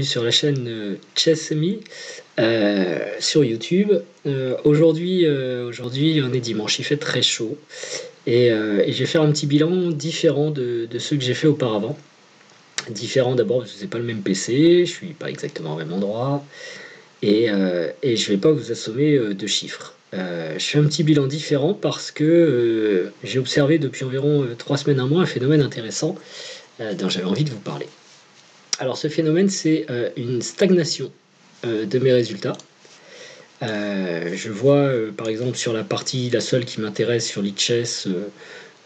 Sur la chaîne Chessemy sur YouTube. Aujourd'hui, on est dimanche, il fait très chaud et je vais faire un petit bilan différent de ceux que j'ai fait auparavant. Différent d'abord parce que c'est pas le même PC, je suis pas exactement au même endroit et je vais pas vous assommer de chiffres. Je fais un petit bilan différent parce que j'ai observé depuis environ 3 semaines, un mois, un phénomène intéressant dont j'avais envie de vous parler. Alors ce phénomène, c'est une stagnation de mes résultats. Je vois par exemple sur la partie, la seule qui m'intéresse sur Lichess,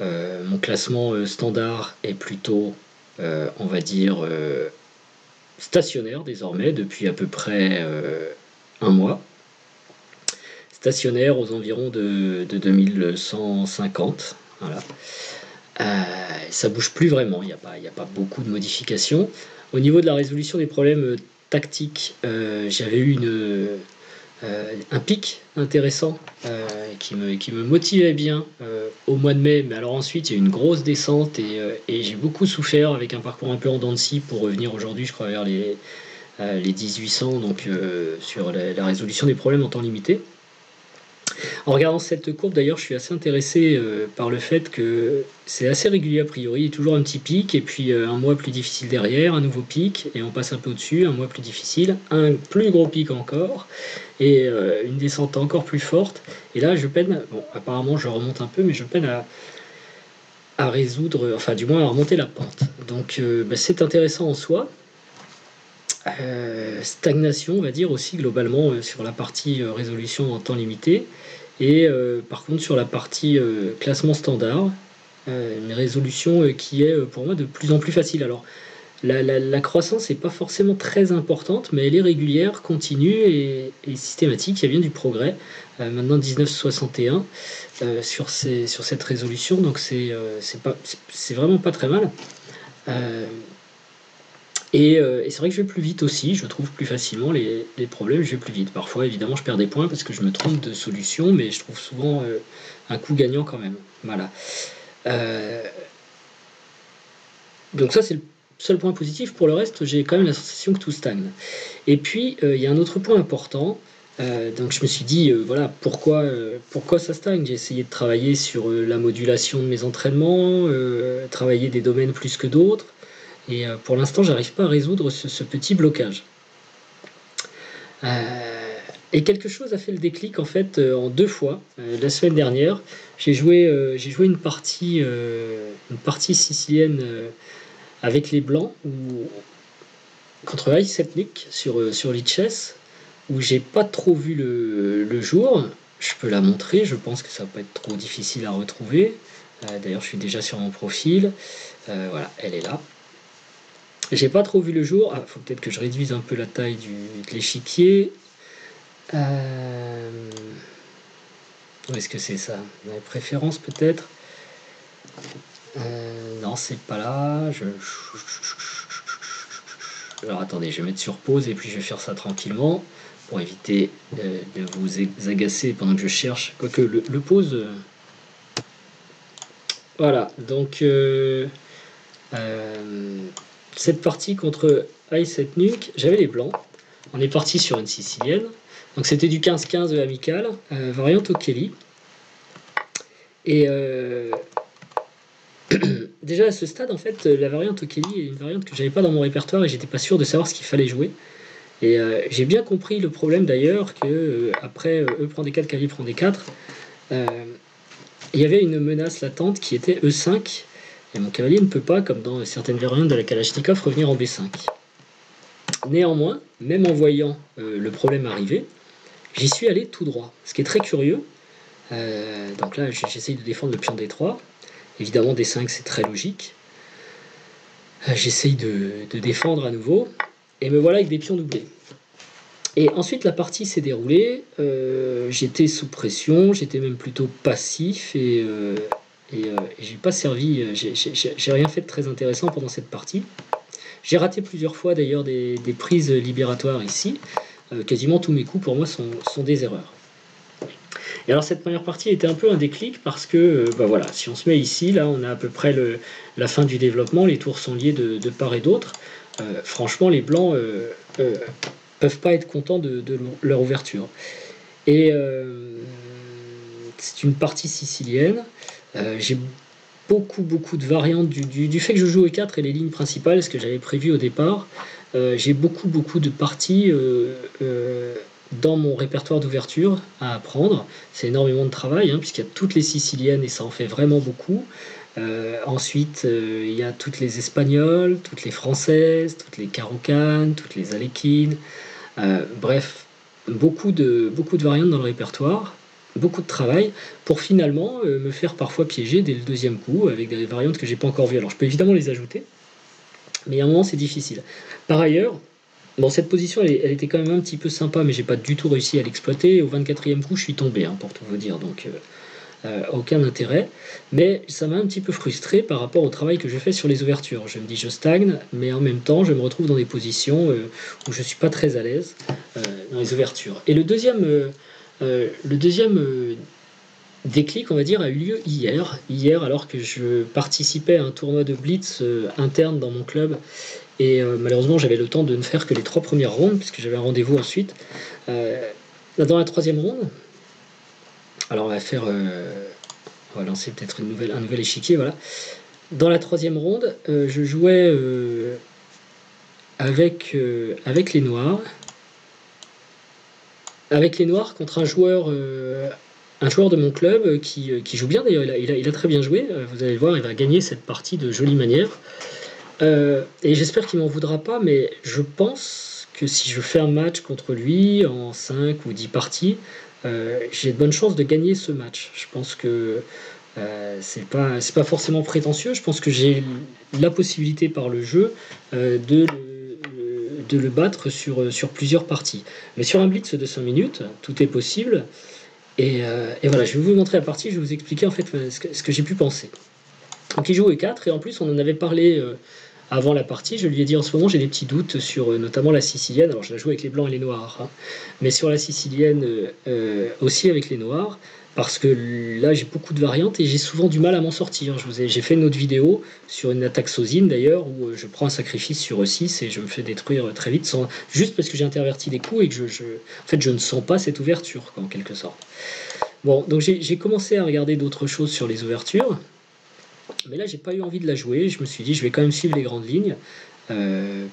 mon classement standard est plutôt, on va dire, stationnaire désormais depuis à peu près un mois. Stationnaire aux environs de 2150. Voilà. Ça bouge plus vraiment, il y a pas beaucoup de modifications. Au niveau de la résolution des problèmes tactiques, j'avais eu un pic intéressant qui me motivait bien au mois de mai, mais alors ensuite il y a eu une grosse descente et j'ai beaucoup souffert avec un parcours un peu en dents de scie pour revenir aujourd'hui, je crois, vers les 1800, donc sur la résolution des problèmes en temps limité. En regardant cette courbe, d'ailleurs, je suis assez intéressé par le fait que c'est assez régulier a priori, il y a toujours un petit pic, et puis un mois plus difficile derrière, un nouveau pic, et on passe un peu au-dessus, un mois plus difficile, un plus gros pic encore, et une descente encore plus forte. Et là, je peine, bon, apparemment je remonte un peu, mais je peine à résoudre, enfin du moins à remonter la pente. Donc c'est intéressant en soi. Stagnation, on va dire aussi globalement sur la partie résolution en temps limité. Et par contre, sur la partie classement standard, une résolution qui est pour moi de plus en plus facile. Alors, la croissance n'est pas forcément très importante, mais elle est régulière, continue et systématique. Il y a bien du progrès. Maintenant 1961 sur cette résolution, donc c'est vraiment pas très mal. Euh, et c'est vrai que je vais plus vite aussi, je trouve plus facilement les problèmes, je vais plus vite. Parfois, évidemment, je perds des points parce que je me trompe de solution, mais je trouve souvent un coup gagnant quand même. Voilà. Euh, donc ça, c'est le seul point positif. Pour le reste, j'ai quand même la sensation que tout stagne. Et puis, il y a un autre point important. Donc je me suis dit, voilà, pourquoi ça stagne? J'ai essayé de travailler sur la modulation de mes entraînements, travailler des domaines plus que d'autres. Et pour l'instant, j'arrive pas à résoudre ce petit blocage. Et quelque chose a fait le déclic en fait en deux fois. La semaine dernière, j'ai joué une partie sicilienne avec les Blancs contre Ice Setnik sur Lichess, où j'ai pas trop vu le jour. Je peux la montrer, je pense que ça va pas être trop difficile à retrouver. D'ailleurs, je suis déjà sur mon profil. Voilà, elle est là. J'ai pas trop vu le jour. Ah, faut peut-être que je réduise un peu la taille de l'échiquier. Euh, Où est-ce que c'est ça? Dans les préférences peut-être? Non, c'est pas là. Alors attendez, je vais mettre sur pause et puis je vais faire ça tranquillement pour éviter de vous agacer pendant que je cherche. Quoique le pause. Voilà, donc euh, cette partie contre Ice Nuke, j'avais les blancs. On est parti sur une sicilienne. Donc c'était du 15-15 amical, variante O'Kelly. Et déjà à ce stade, en fait, la variante O'Kelly est une variante que j'avais pas dans mon répertoire et j'étais pas sûr de savoir ce qu'il fallait jouer. Et j'ai bien compris le problème d'ailleurs que après E prend des 4, cavalier prend des 4, euh, il y avait une menace latente qui était E5. Et mon cavalier ne peut pas, comme dans certaines variantes de la Kalachnikov, revenir en B5. Néanmoins, même en voyant le problème arriver, j'y suis allé tout droit. Ce qui est très curieux. Donc là, j'essaye de défendre le pion D3. Évidemment, D5, c'est très logique. J'essaye de défendre à nouveau. Et me voilà avec des pions doublés. Et ensuite, la partie s'est déroulée. J'étais sous pression, j'étais même plutôt passif et j'ai pas servi. J'ai rien fait de très intéressant pendant cette partie. J'ai raté plusieurs fois d'ailleurs des prises libératoires ici. Quasiment tous mes coups pour moi sont des erreurs. Et alors cette première partie était un peu un déclic parce que bah voilà, si on se met ici, là on a à peu près la fin du développement, les tours sont liés de part et d'autre. franchement, les blancs peuvent pas être contents de leur ouverture. Et c'est une partie sicilienne. J'ai beaucoup de variantes du fait que je joue E4 et les lignes principales, ce que j'avais prévu au départ. J'ai beaucoup de parties dans mon répertoire d'ouverture à apprendre. C'est énormément de travail, hein, puisqu'il y a toutes les siciliennes et ça en fait vraiment beaucoup. Ensuite, il y a toutes les espagnoles, toutes les françaises, toutes les caraucanes, toutes les aléquines. Bref, beaucoup de variantes dans le répertoire, beaucoup de travail pour finalement me faire parfois piéger dès le deuxième coup avec des variantes que j'ai pas encore vues. Alors je peux évidemment les ajouter, mais à un moment c'est difficile. Par ailleurs, bon, cette position elle était quand même un petit peu sympa, mais j'ai pas du tout réussi à l'exploiter. Au 24e coup, je suis tombé, hein, pour tout vous dire, donc aucun intérêt. Mais ça m'a un petit peu frustré par rapport au travail que je fais sur les ouvertures. Je me dis je stagne, mais en même temps je me retrouve dans des positions où je suis pas très à l'aise dans les ouvertures. Et le deuxième déclic, on va dire, a eu lieu hier. Hier, alors que je participais à un tournoi de blitz interne dans mon club. Et malheureusement, j'avais le temps de ne faire que les 3 premières rondes, puisque j'avais un rendez-vous ensuite. Euh, Dans la 3e ronde, alors on va lancer peut-être un nouvel échiquier, voilà. Dans la 3e ronde, je jouais avec les noirs. Avec les noirs contre un joueur de mon club qui joue bien d'ailleurs, il a très bien joué, vous allez le voir, il va gagner cette partie de jolie manière. Et j'espère qu'il m'en voudra pas, mais je pense que si je fais un match contre lui en 5 ou 10 parties, j'ai de bonnes chances de gagner ce match. Je pense que c'est pas forcément prétentieux, je pense que j'ai la possibilité par le jeu de le battre sur plusieurs parties. Mais sur un blitz de 5 minutes, tout est possible. Et voilà, je vais vous montrer la partie, je vais vous expliquer en fait ce que j'ai pu penser. Donc il joue E4 et en plus on en avait parlé avant la partie, je lui ai dit en ce moment j'ai des petits doutes sur notamment la sicilienne, alors je la joue avec les blancs et les noirs, hein, mais sur la sicilienne aussi avec les noirs, parce que là j'ai beaucoup de variantes et j'ai souvent du mal à m'en sortir. J'ai fait une autre vidéo sur une attaque Sozine d'ailleurs, où je prends un sacrifice sur E6 et je me fais détruire très vite, juste parce que j'ai interverti des coups et que en fait je ne sens pas cette ouverture, quoi, en quelque sorte. Bon, donc j'ai commencé à regarder d'autres choses sur les ouvertures. Mais là, j'ai pas eu envie de la jouer. Je me suis dit, je vais quand même suivre les grandes lignes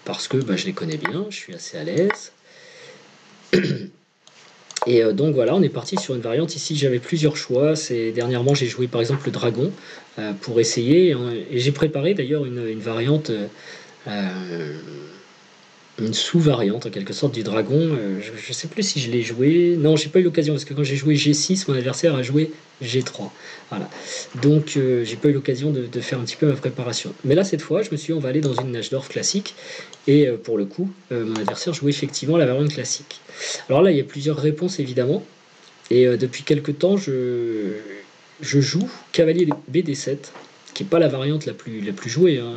parce que je les connais bien, je suis assez à l'aise. Et donc voilà, on est parti sur une variante. Ici, j'avais plusieurs choix. Dernièrement, j'ai joué par exemple le dragon pour essayer. Et j'ai préparé d'ailleurs une variante, une sous-variante en quelque sorte du dragon. Je sais plus si je l'ai joué. Non, j'ai pas eu l'occasion parce que quand j'ai joué G6, mon adversaire a joué G3. Voilà. Donc j'ai pas eu l'occasion de faire un petit peu ma préparation. Mais là, cette fois, je me suis dit, on va aller dans une Najdorf classique. Et pour le coup, mon adversaire jouait effectivement la variante classique. Alors là, il y a plusieurs réponses évidemment. Et depuis quelques temps, je joue cavalier BD7, qui n'est pas la variante la plus jouée, hein.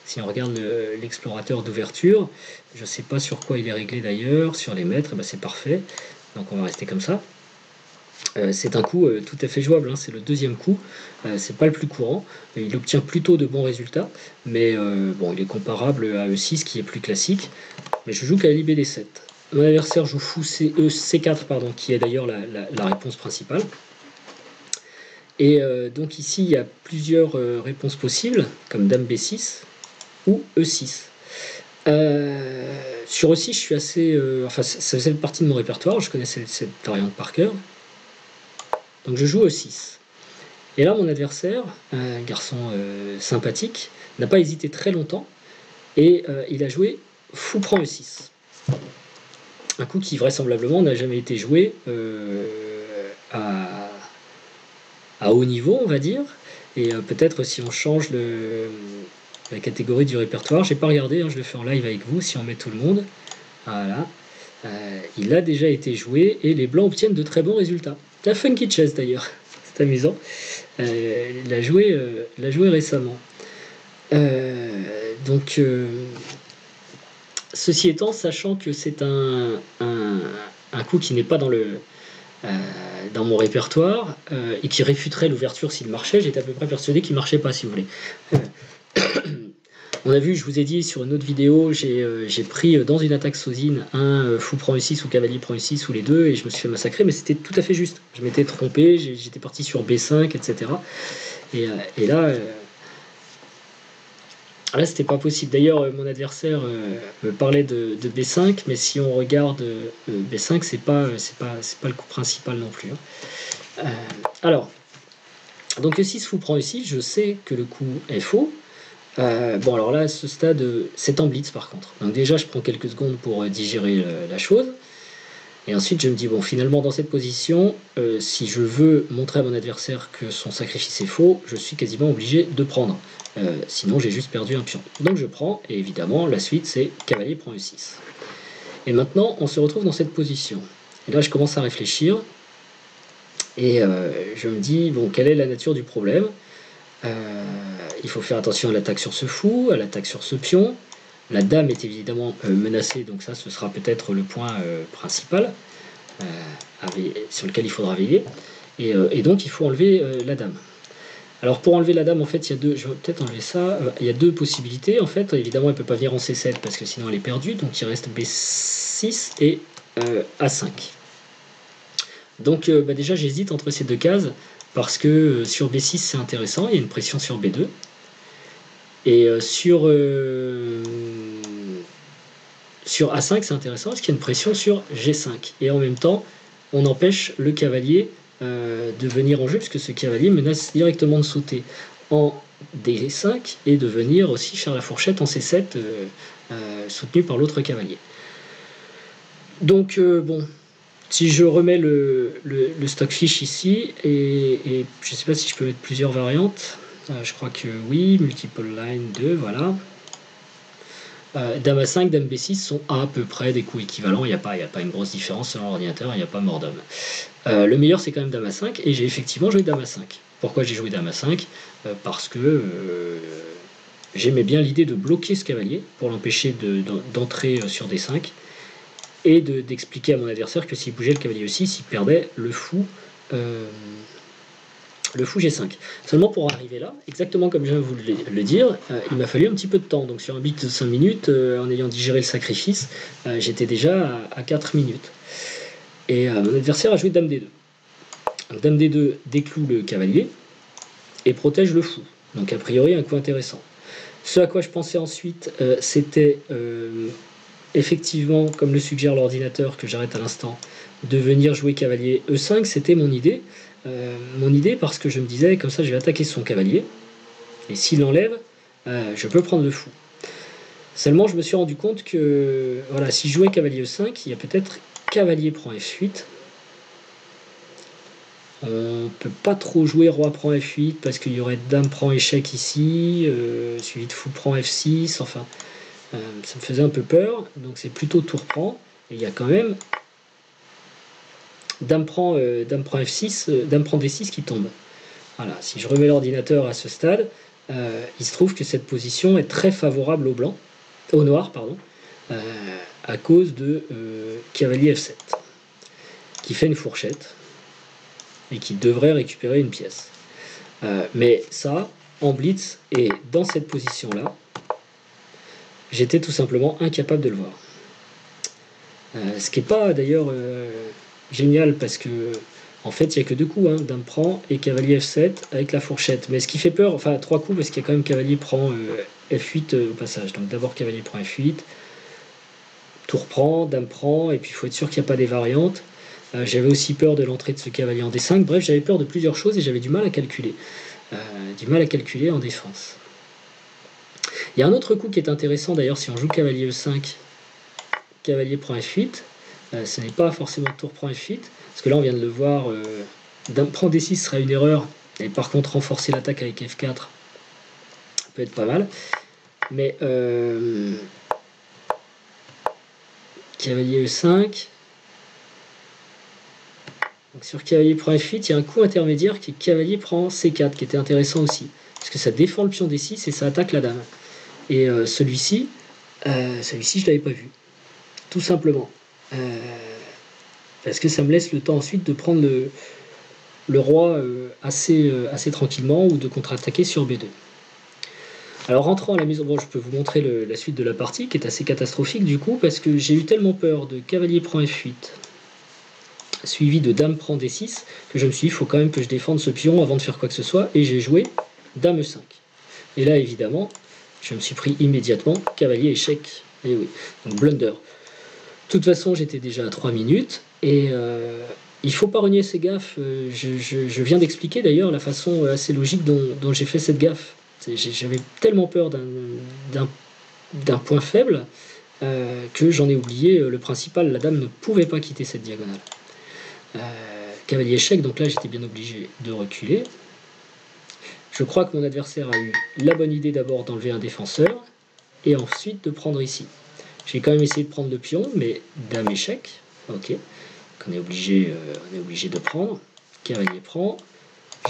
Si on regarde l'explorateur d'ouverture, je ne sais pas sur quoi il est réglé d'ailleurs, sur les maîtres, c'est parfait. Donc on va rester comme ça. C'est un coup tout à fait jouable, hein. C'est le deuxième coup, c'est pas le plus courant, il obtient plutôt de bons résultats, mais bon, il est comparable à E6 qui est plus classique, mais je joue cavalier BD7. Mon adversaire joue fou C4, pardon, qui est d'ailleurs la réponse principale. Et donc ici, il y a plusieurs réponses possibles, comme Dame B6 ou E6. Sur E6, je suis assez... enfin, ça faisait partie de mon répertoire, je connaissais cette variante par cœur. Donc je joue E6. Et là, mon adversaire, un garçon sympathique, n'a pas hésité très longtemps, et il a joué fou prend E6. Un coup qui vraisemblablement n'a jamais été joué à haut niveau, on va dire. Et peut-être si on change la catégorie du répertoire, j'ai pas regardé, hein, je le fais en live avec vous, si on met tout le monde. Voilà. Il a déjà été joué et les blancs obtiennent de très bons résultats. La Funky Chess d'ailleurs, c'est amusant. Il l'a joué récemment. Donc, ceci étant, sachant que c'est un coup qui n'est pas dans mon répertoire et qui réfuterait l'ouverture s'il marchait, j'étais à peu près persuadé qu'il marchait pas, si vous voulez. On a vu, je vous ai dit sur une autre vidéo, j'ai pris dans une attaque Sozine un fou prend E6 ou cavalier prend E6 ou les deux et je me suis fait massacrer, mais c'était tout à fait juste. Je m'étais trompé, j'étais parti sur B5, etc. Et là, là c'était pas possible. D'ailleurs, mon adversaire me parlait de B5, mais si on regarde B5, c'est pas le coup principal non plus. Hein. Alors, donc E6 fou prend E6, je sais que le coup est faux. Bon, alors là, à ce stade, c'est en blitz par contre. Donc déjà, je prends quelques secondes pour digérer la chose. Et ensuite, je me dis, bon, finalement, dans cette position, si je veux montrer à mon adversaire que son sacrifice est faux, je suis quasiment obligé de prendre. Sinon, j'ai juste perdu un pion. Donc je prends, et évidemment, la suite, c'est cavalier prend E6. Et maintenant, on se retrouve dans cette position. Et là, je commence à réfléchir. Et je me dis, bon, quelle est la nature du problème ? Il faut faire attention à l'attaque sur ce fou, à l'attaque sur ce pion. La dame est évidemment menacée, donc ça, ce sera peut-être le point principal sur lequel il faudra veiller. Et donc, il faut enlever la dame. Alors, pour enlever la dame, en fait, il y a deux. Je vais peut-être enlever ça. Il y a deux possibilités. En fait, évidemment, elle ne peut pas venir en C7 parce que sinon, elle est perdue. Donc, il reste B6 et A5. Donc, déjà, j'hésite entre ces deux cases parce que sur B6, c'est intéressant. Il y a une pression sur B2. Et sur A5, c'est intéressant parce qu'il y a une pression sur G5. Et en même temps, on empêche le cavalier de venir en jeu, puisque ce cavalier menace directement de sauter en D5 et de venir aussi faire la fourchette en C7, soutenu par l'autre cavalier. Donc, bon, si je remets le stockfish ici, et je ne sais pas si je peux mettre plusieurs variantes. Je crois que oui, multiple line 2, voilà. Dame A5, Dame B6 sont à peu près des coups équivalents, il n'y a pas une grosse différence selon l'ordinateur, il n'y a pas mort d'homme. Le meilleur c'est quand même Dame A5, et j'ai effectivement joué Dame A5. Pourquoi j'ai joué Dame A5 Parce que j'aimais bien l'idée de bloquer ce cavalier, pour l'empêcher d'entrer sur D5, et d'expliquer à mon adversaire que s'il bougeait le cavalier E6, il perdait le fou G5. Seulement pour arriver là, exactement comme je viens de vous le dire, il m'a fallu un petit peu de temps. Donc sur un bit de 5 minutes, en ayant digéré le sacrifice, j'étais déjà à 4 minutes. Et mon adversaire a joué Dame D2. Donc Dame D2 décloue le cavalier et protège le fou. Donc a priori un coup intéressant. Ce à quoi je pensais ensuite, c'était effectivement, comme le suggère l'ordinateur que j'arrête à l'instant, de venir jouer cavalier E5, c'était mon idée. Parce que je me disais, comme ça je vais attaquer son cavalier, et s'il l'enlève, je peux prendre le fou. Seulement je me suis rendu compte que voilà, si je jouais cavalier E5, il y a peut-être cavalier prend F8. On peut pas trop jouer roi prend F8 parce qu'il y aurait dame prend échec ici, suivi de fou prend F6, enfin ça me faisait un peu peur, donc c'est plutôt tour prend, et il y a quand même dame prend F6, dame prend D6 qui tombe. Voilà, si je remets l'ordinateur à ce stade, il se trouve que cette position est très favorable au noir, à cause de cavalier F7, qui fait une fourchette et qui devrait récupérer une pièce. Mais ça, en blitz et dans cette position-là, j'étais tout simplement incapable de le voir. Ce qui n'est pas d'ailleurs génial parce que en fait il n'y a que deux coups, hein, dame prend et cavalier F7 avec la fourchette. Mais ce qui fait peur, enfin trois coups parce qu'il y a quand même cavalier prend F8 au passage. Donc d'abord cavalier prend F8, tour prend, dame prend, et puis il faut être sûr qu'il n'y a pas des variantes. J'avais aussi peur de l'entrée de ce cavalier en D5. Bref, j'avais peur de plusieurs choses et j'avais du mal à calculer. En défense. Il y a un autre coup qui est intéressant d'ailleurs si on joue cavalier E5, cavalier prend F8. Ce n'est pas forcément tour prend F8, parce que là on vient de le voir, dame prend D6 sera une erreur, et par contre renforcer l'attaque avec F4 peut être pas mal. Mais cavalier E5, donc sur cavalier prend F8, il y a un coup intermédiaire qui est cavalier prend C4, qui était intéressant aussi, parce que ça défend le pion D6 et ça attaque la dame. Et celui-ci, je l'avais pas vu, tout simplement. Parce que ça me laisse le temps ensuite de prendre le roi assez tranquillement ou de contre-attaquer sur B2. Alors rentrant à la maison, bon, je peux vous montrer la suite de la partie qui est assez catastrophique du coup parce que j'ai eu tellement peur de cavalier prend F8 suivi de dame prend D6 que je me suis dit il faut quand même que je défende ce pion avant de faire quoi que ce soit et j'ai joué dame 5. Et là évidemment je me suis pris immédiatement cavalier échec. Et oui, donc blunder. De toute façon j'étais déjà à 3 minutes et il faut pas renier ces gaffes. Je viens d'expliquer d'ailleurs la façon assez logique dont j'ai fait cette gaffe. J'avais tellement peur d'un point faible que j'en ai oublié le principal. La dame ne pouvait pas quitter cette diagonale. Cavalier échec, donc là j'étais bien obligé de reculer. Je crois que mon adversaire a eu la bonne idée d'abord d'enlever un défenseur et ensuite de prendre ici. J'ai quand même essayé de prendre le pion, mais dame échec. Ok, on est obligé de prendre. Cavalier prend.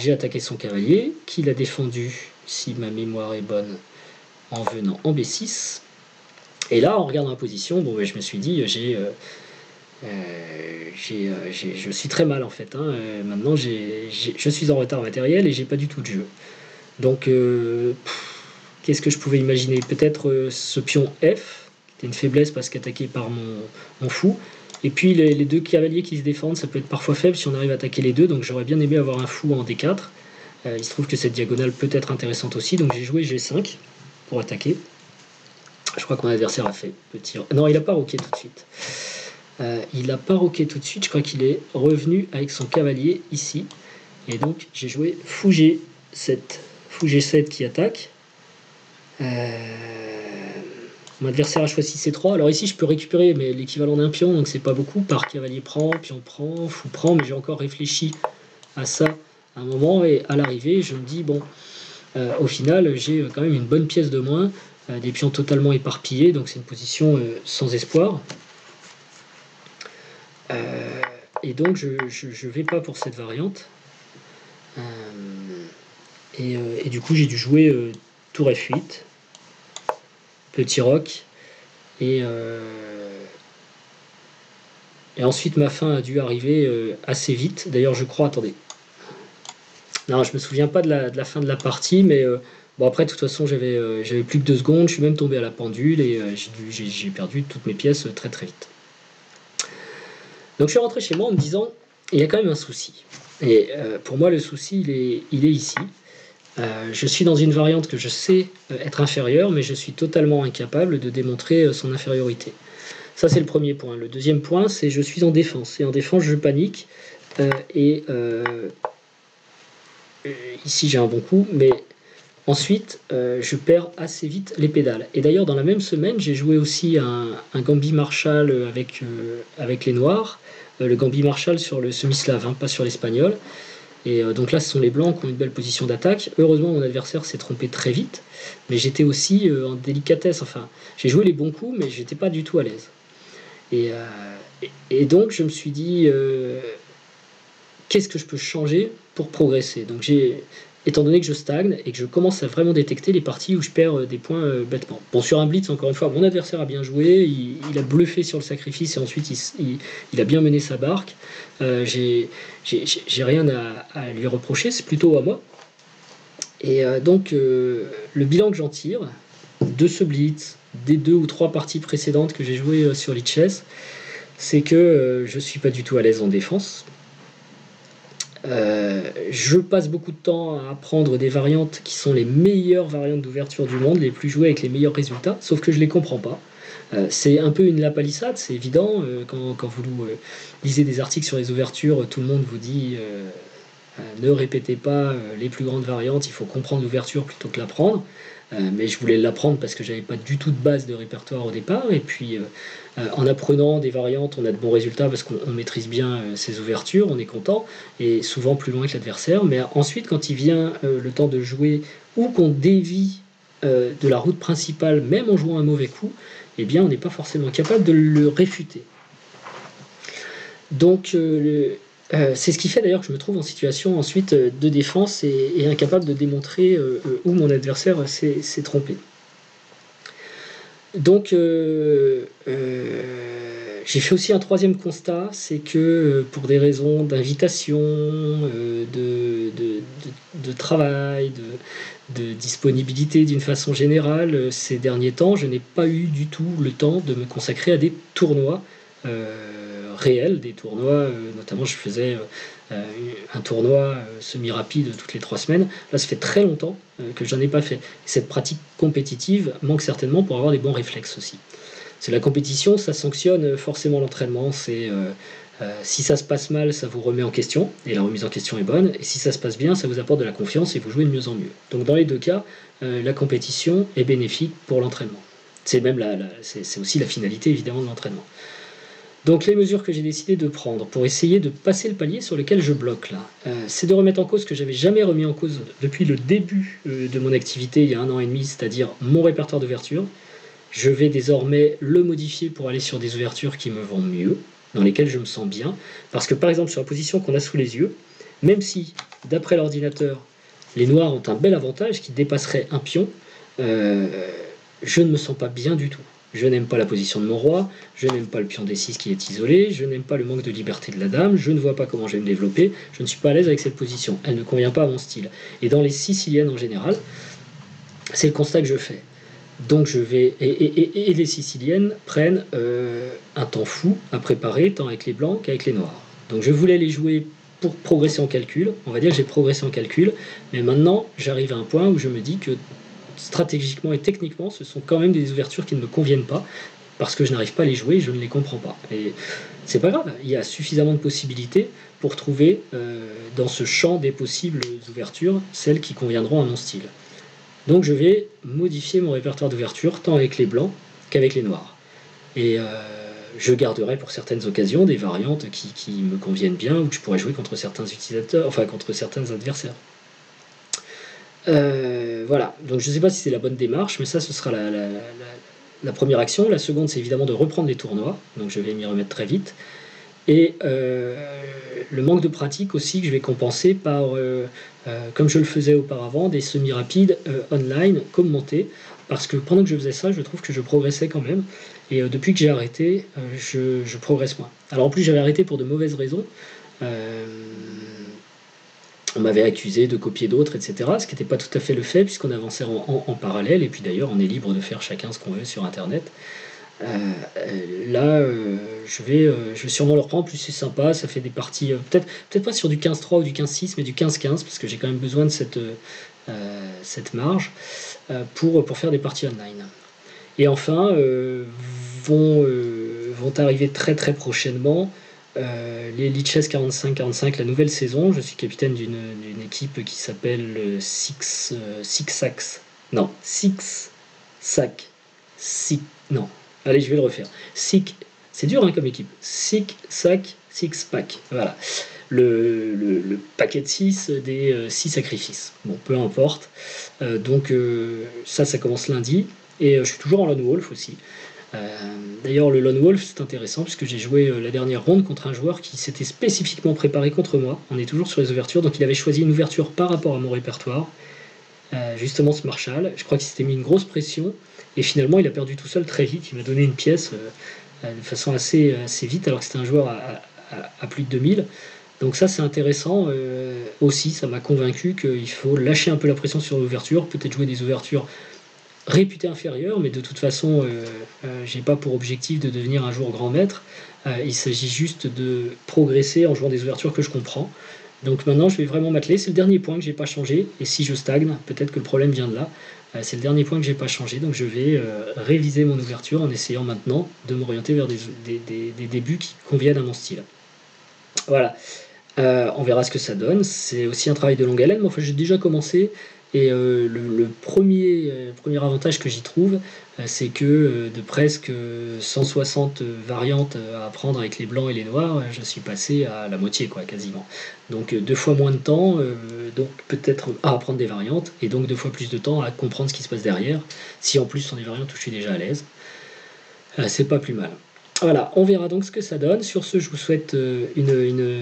J'ai attaqué son cavalier, qui l'a défendu, si ma mémoire est bonne, en venant en B6. Et là, en regardant la position, bon, je me suis dit, je suis très mal en fait. Hein. Maintenant, je suis en retard matériel et j'ai pas du tout de jeu. Donc, qu'est-ce que je pouvais imaginer? Peut-être ce pion F, qui était une faiblesse parce qu'attaqué par mon fou. Et puis les deux cavaliers qui se défendent, ça peut être parfois faible si on arrive à attaquer les deux. Donc j'aurais bien aimé avoir un fou en D4. Il se trouve que cette diagonale peut être intéressante aussi. Donc j'ai joué G5 pour attaquer. Je crois que mon adversaire a fait petit... Non, il n'a pas roqué tout de suite. Il n'a pas roqué tout de suite. Je crois qu'il est revenu avec son cavalier ici. Et donc j'ai joué fou G7. Fou G7 qui attaque. Mon adversaire a choisi C3. Alors ici, je peux récupérer mais l'équivalent d'un pion, donc c'est pas beaucoup. Par cavalier prend, pion prend, fou prend, mais j'ai encore réfléchi à ça à un moment. Et à l'arrivée, je me dis, bon, au final, j'ai quand même une bonne pièce de moins, des pions totalement éparpillés, donc c'est une position sans espoir. Et donc, je vais pas pour cette variante. Et du coup, j'ai dû jouer tour F8. Petit roc et ensuite ma fin a dû arriver assez vite. D'ailleurs je crois, attendez, non je me souviens pas de la fin de la partie, mais bon après de toute façon j'avais plus que 2 secondes, je suis même tombé à la pendule et j'ai perdu toutes mes pièces très très vite. Donc je suis rentré chez moi en me disant il y a quand même un souci, et pour moi le souci il est ici. Je suis dans une variante que je sais être inférieure, mais je suis totalement incapable de démontrer son infériorité. Ça, c'est le premier point. Le deuxième point, c'est je suis en défense. Et en défense, je panique. Ici, j'ai un bon coup, mais ensuite, je perds assez vite les pédales. Et d'ailleurs, dans la même semaine, j'ai joué aussi un Gambit Marshall avec les Noirs. Le Gambit Marshall sur le semi-slave, hein, pas sur l'espagnol. Et donc là, ce sont les blancs qui ont une belle position d'attaque. Heureusement, mon adversaire s'est trompé très vite, mais j'étais aussi en délicatesse. Enfin, j'ai joué les bons coups, mais j'étais pas du tout à l'aise. Et donc, je me suis dit, qu'est-ce que je peux changer pour progresser? Donc, étant donné que je stagne et que je commence à vraiment détecter les parties où je perds des points bêtement. Bon, sur un blitz, encore une fois, mon adversaire a bien joué, il a bluffé sur le sacrifice et ensuite il a bien mené sa barque. J'ai rien à lui reprocher, c'est plutôt à moi. Et donc, le bilan que j'en tire de ce blitz, des 2 ou 3 parties précédentes que j'ai jouées sur Lichess, c'est que je suis pas du tout à l'aise en défense. Je passe beaucoup de temps à apprendre des variantes qui sont les meilleures variantes d'ouverture du monde, les plus jouées avec les meilleurs résultats, sauf que je les comprends pas. C'est un peu une lapalissade, c'est évident. Quand vous lisez des articles sur les ouvertures, tout le monde vous dit ne répétez pas les plus grandes variantes, il faut comprendre l'ouverture plutôt que l'apprendre. Mais je voulais l'apprendre parce que j'avais pas du tout de base de répertoire au départ. Et puis en apprenant des variantes, on a de bons résultats parce qu'on maîtrise bien ses ouvertures, on est content, et souvent plus loin que l'adversaire. Mais ensuite, quand il vient le temps de jouer ou qu'on dévie de la route principale, même en jouant un mauvais coup, eh bien on n'est pas forcément capable de le réfuter. Donc c'est ce qui fait d'ailleurs que je me trouve en situation ensuite de défense et incapable de démontrer où mon adversaire s'est trompé. Donc j'ai fait aussi un troisième constat, c'est que pour des raisons d'invitation, de travail, de disponibilité d'une façon générale, ces derniers temps, je n'ai pas eu du tout le temps de me consacrer à des tournois réels, des tournois, notamment je faisais un tournoi semi-rapide toutes les 3 semaines. Là, ça fait très longtemps que j'en ai pas fait. Cette pratique compétitive manque certainement pour avoir des bons réflexes aussi. C'est la compétition, ça sanctionne forcément l'entraînement. Si ça se passe mal, ça vous remet en question, et la remise en question est bonne. Et si ça se passe bien, ça vous apporte de la confiance et vous jouez de mieux en mieux. Donc dans les deux cas, la compétition est bénéfique pour l'entraînement. C'est même c'est aussi la finalité évidemment de l'entraînement. Donc les mesures que j'ai décidé de prendre pour essayer de passer le palier sur lequel je bloque là, c'est de remettre en cause ce que j'avais jamais remis en cause depuis le début de mon activité il y a 1 an et demi, c'est-à-dire mon répertoire d'ouverture. Je vais désormais le modifier pour aller sur des ouvertures qui me vont mieux, dans lesquelles je me sens bien. Parce que par exemple sur la position qu'on a sous les yeux, même si d'après l'ordinateur, les noirs ont un bel avantage qui dépasserait un pion, je ne me sens pas bien du tout. Je n'aime pas la position de mon roi, je n'aime pas le pion D6 qui est isolé, je n'aime pas le manque de liberté de la dame, je ne vois pas comment je vais me développer, je ne suis pas à l'aise avec cette position, elle ne convient pas à mon style. Et dans les siciliennes en général, c'est le constat que je fais. Donc je vais. Et les siciliennes prennent un temps fou à préparer, tant avec les blancs qu'avec les noirs. Donc je voulais les jouer pour progresser en calcul. On va dire que j'ai progressé en calcul. Mais maintenant, j'arrive à un point où je me dis que stratégiquement et techniquement, ce sont quand même des ouvertures qui ne me conviennent pas. Parce que je n'arrive pas à les jouer et je ne les comprends pas. Et c'est pas grave, il y a suffisamment de possibilités pour trouver dans ce champ des possibles ouvertures celles qui conviendront à mon style. Donc je vais modifier mon répertoire d'ouverture tant avec les blancs qu'avec les noirs. Et je garderai pour certaines occasions des variantes qui me conviennent bien ou que je pourrais jouer contre certains utilisateurs, enfin contre certains adversaires. Voilà, donc je ne sais pas si c'est la bonne démarche, mais ça ce sera la première action. La seconde, c'est évidemment de reprendre les tournois, donc je vais m'y remettre très vite. Et le manque de pratique aussi que je vais compenser par, comme je le faisais auparavant, des semi-rapides online commentés. Parce que pendant que je faisais ça, je trouve que je progressais quand même. Et depuis que j'ai arrêté, je progresse moins. Alors en plus, j'avais arrêté pour de mauvaises raisons. On m'avait accusé de copier d'autres, etc. Ce qui n'était pas tout à fait le fait, puisqu'on avançait en parallèle. Et puis d'ailleurs, on est libre de faire chacun ce qu'on veut sur Internet. Là, je vais sûrement le reprendre. En plus, c'est sympa, ça fait des parties, peut-être pas sur du 15-3 ou du 15-6, mais du 15-15, parce que j'ai quand même besoin de cette marge pour faire des parties online. Et enfin, vont arriver très très prochainement les Lichess 45-45, la nouvelle saison. Je suis capitaine d'une équipe qui s'appelle Six Sacks. Non, Six Sack. Non. Allez, je vais le refaire. C'est dur hein, comme équipe. Six Sack, Six Pack. Voilà. Le paquet de 6 des 6 sacrifices. Bon, peu importe. Donc ça commence lundi. Et je suis toujours en Lone Wolf aussi. D'ailleurs, le Lone Wolf, c'est intéressant puisque j'ai joué la dernière ronde contre un joueur qui s'était spécifiquement préparé contre moi. On est toujours sur les ouvertures. Donc il avait choisi une ouverture par rapport à mon répertoire. Justement ce Marshall. Je crois qu'il s'était mis une grosse pression. Et finalement, il a perdu tout seul très vite. Il m'a donné une pièce de façon assez vite, alors que c'était un joueur à plus de 2000. Donc ça, c'est intéressant. Aussi, ça m'a convaincu qu'il faut lâcher un peu la pression sur l'ouverture, peut-être jouer des ouvertures réputées inférieures, mais de toute façon, j'ai pas pour objectif de devenir un jour grand maître. Il s'agit juste de progresser en jouant des ouvertures que je comprends. Donc maintenant, je vais vraiment m'atteler. C'est le dernier point que j'ai pas changé. Et si je stagne, peut-être que le problème vient de là. C'est le dernier point que j'ai pas changé. Donc je vais réviser mon ouverture en essayant maintenant de m'orienter vers des débuts qui conviennent à mon style. Voilà. On verra ce que ça donne. C'est aussi un travail de longue haleine. Mais enfin, j'ai déjà commencé. Et le premier avantage que j'y trouve, c'est que de presque 160 variantes à apprendre avec les blancs et les noirs, je suis passé à la moitié, quoi, quasiment. Donc 2 fois moins de temps, donc peut-être à apprendre des variantes, et donc 2 fois plus de temps à comprendre ce qui se passe derrière, si en plus ce sont des variantes où je suis déjà à l'aise. C'est pas plus mal. Voilà, on verra donc ce que ça donne. Sur ce, je vous souhaite une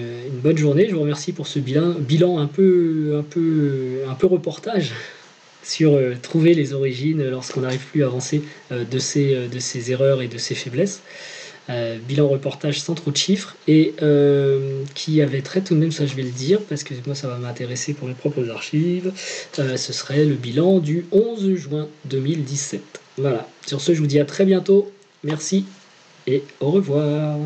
bonne journée. Je vous remercie pour ce bilan un peu reportage sur trouver les origines lorsqu'on n'arrive plus à avancer de ses erreurs et de ses faiblesses. bilan reportage sans trop de chiffres, et qui avait trait tout de même, ça je vais le dire, parce que moi ça va m'intéresser pour mes propres archives, ce serait le bilan du 11 juin 2017. Voilà, sur ce je vous dis à très bientôt, merci et au revoir.